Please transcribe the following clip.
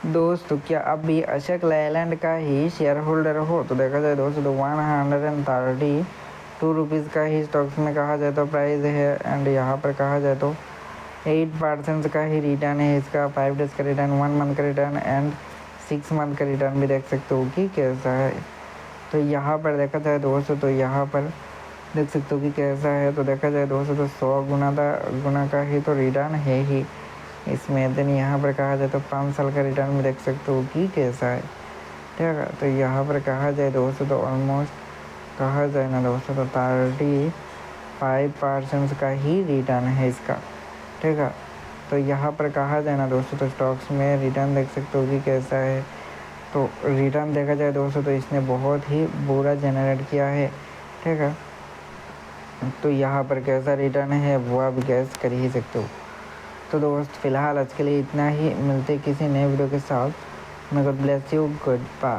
दोस्तों क्या आप भी अशोक लेलैंड का ही शेयर होल्डर हो? तो देखा जाए दोस्तों तो 132 रुपीज़ का ही स्टॉक्स में कहा जाए तो प्राइस है। एंड यहाँ पर कहा जाए तो 8% का ही रिटर्न है इसका। 5 डेज़ का रिटर्न, 1 मंथ का रिटर्न एंड 6 मंथ का रिटर्न भी देख सकते हो कि कैसा है। तो यहाँ पर देखा जाए दोस्तों तो यहाँ पर देख सकते हो कि कैसा है। तो देखा जाए दोस्तों तो 100 गुना का ही तो रिटर्न है ही इसमें। देन यहाँ पर कहा जाए तो 5 साल का रिटर्न भी देख सकते हो कि कैसा है, ठीक है। तो यहाँ पर कहा जाए दोस्तों तो ऑलमोस्ट कहा जाए ना दोस्तों तो 35% का ही रिटर्न है इसका, ठीक है। तो यहाँ पर कहा जाए ना दोस्तों तो स्टॉक्स में रिटर्न देख सकते हो कि कैसा है। तो रिटर्न देखा जाए दोस्तों तो इसने बहुत ही बुरा जनरेट किया है, ठीक है। तो यहाँ पर कैसा रिटर्न है वो आप गैस कर ही सकते हो। तो दोस्त फिलहाल आज के लिए इतना ही, मिलते किसी नए वीडियो के साथ। May God bless you, good bye.